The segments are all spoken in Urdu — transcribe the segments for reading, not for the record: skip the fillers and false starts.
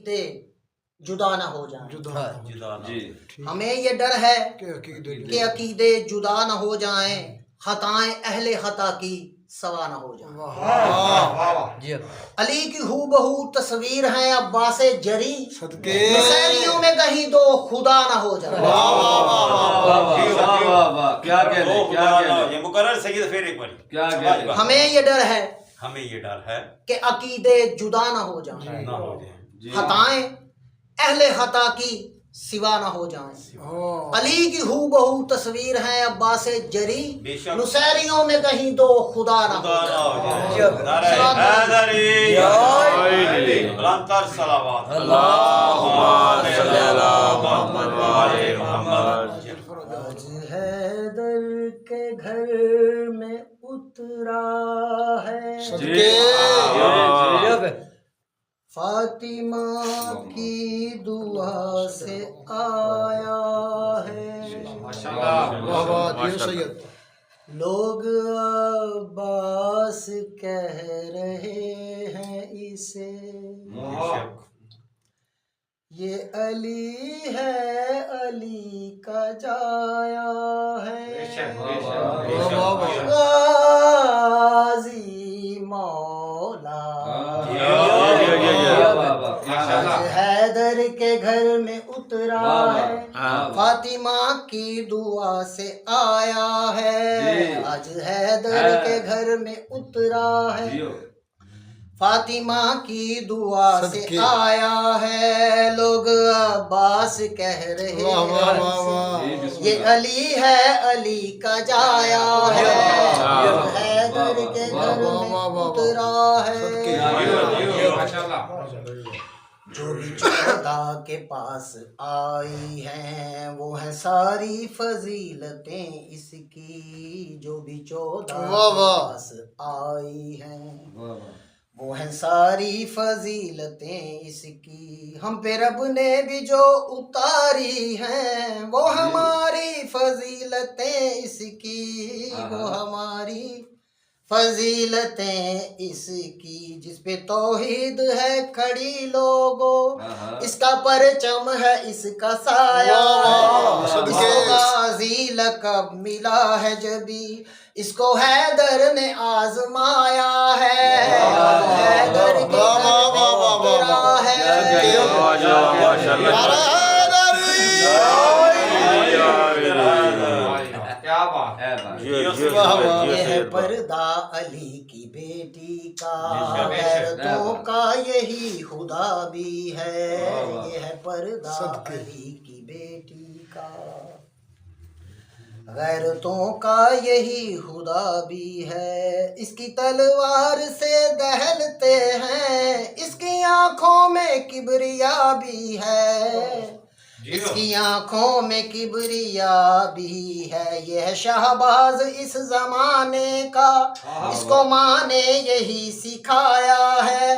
عقیدے جدا نہ ہو جائیں، جدا جی ہمیں یہ ڈر ہے کہ کہ عقیدے جدا نہ ہو جائیں، خطائیں اہل خطا کی سوا نہ ہو جائیں۔ علی کی ہو بہو تصویر ہیں عباس جری، صدقے نصیریوں میں کہیں دو خدا نہ ہو جائیں۔ کیا کہنے کیا کہنے یہ مقرر سید پھر ایک باری کیا کہنے ہمیں یہ ڈر ہے ہمیں یہ ڈر ہے کہ عقیدے جدا نہ ہو جائیں، نہ ہو جائے جی خطائیں اہل خطا کی سوا نہ ہو جائیں۔ علی کی ہو بہو تصویر ہیں عباس جری، بے شک نصیریوں میں کہیں دو خدا نہ خدا ہو نہ ہو جائیں۔ جائے۔ نعرہ حیدری، بلندتر صلوات اللہم صلی علی محمد و آل محمد۔ آج حیدر کے گھر میں اترا ہے، صدقے فاطمہ کی دعا سے آیا ہے، واہ واہ جی سید لوگ عباس کہہ رہے ہیں اسے، یہ علی ہے علی کا جایا ہے، غازی مولا آج حیدر کے گھر میں اترا ہے، فاطمہ کی دعا سے آیا ہے، آج حیدر کے گھر میں اترا ہے، فاطمہ کی دعا سے آیا ہے، لوگ عباس کہہ رہے ہیں یہ علی ہے علی کا جایا ہے، حیدر کے گھر میں اترا ہے، جو بھی 14 کے پاس آئی ہیں وہ ہیں ساری فضیلتیں اس کی، جو بھی 14 کے پاس آئی ہیں وہ ہیں ساری فضیلتیں اس کی، ہم پہ رب نے بھی جو اتاری ہیں وہ ہماری فضیلتیں اس کی، وہ ہماری فضیلتیں اس کی، جس پہ توحید ہے کھڑی لوگوں اس کا پرچم ہے اس کا سایہ ہے، اس کو غازی لقب ملا ہے جبھی اس کو حیدر نے آزمایا ہے، حیدر کے گھر میں اترا ہے، یہ ہے پردہ علی کی بیٹی کا، غیرتوں کا یہی خدا بھی ہے، یہ ہے پردہ علی کی بیٹی کا، غیرتوں کا یہی خدا بھی ہے، اس کی تلوار سے دہلتے ہیں، اس کی آنکھوں میں کبریا بھی ہے، اس کی آنکھوں میں کبریا بھی ہے، یہ ہے شہباز اس زمانے کا، اس کو ماں نے یہی سکھایا ہے،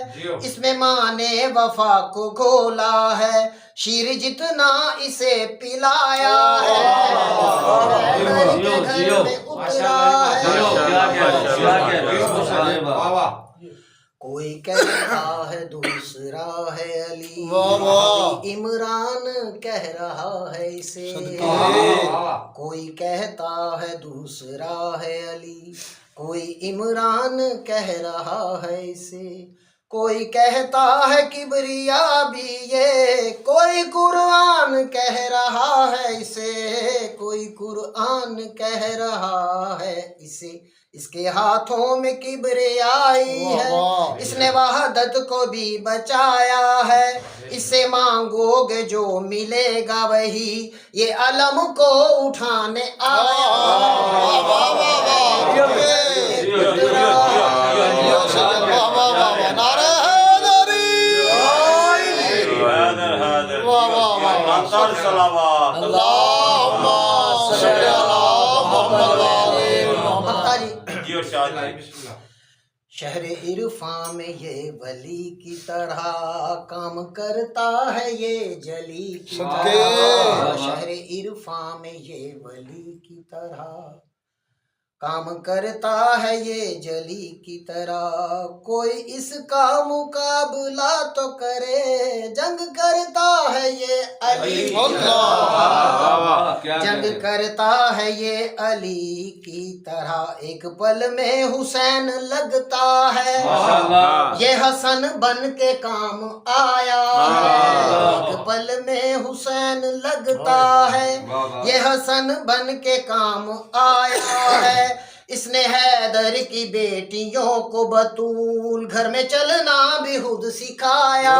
اس میں ماں نے وفا کو گھولا ہے، شیر جتنا اسے پلایا ہے، حیدر کے گھر میں اترا ہے، کوئی کہتا ہے دوسرا ہے علی، کوئی عمران کہہ رہا ہے اسے، کوئی کہتا ہے دوسرا ہے علی، کوئی عمران کہہ رہا ہے اسے، کوئی کہتا ہے کبریا بھی یہ، کوئی قرآن کہہ رہا ہے اسے، کوئی قرآن کہہ رہا ہے اسے، اس کے ہاتھوں میں کبریائی ہے، اس نے وحدت کو بھی بچایا ہے، اس سے مانگو گے جو ملے گا وہی، یہ علم کو اٹھانے آیا شہر عرفان میں یہ ولی کی طرح کام کرتا ہے یہ جلی کی طرح، شہر عرفان میں یہ ولی کی طرح کام کرتا ہے یہ جلی کی طرح، کوئی اس کا مقابلہ تو کرے، جنگ کرتا ہے یہ علی جنگ کرتا ہے یہ علی کی طرح، ایک پل میں حسین لگتا ہے، یہ حسن بن کے کام آیا ہے، ایک پل میں حسین لگتا ہے، یہ حسن بن کے کام آیا ہے، اس نے حیدر کی بیٹیوں کو بطول گھر میں چلنا بھی خود سکھایا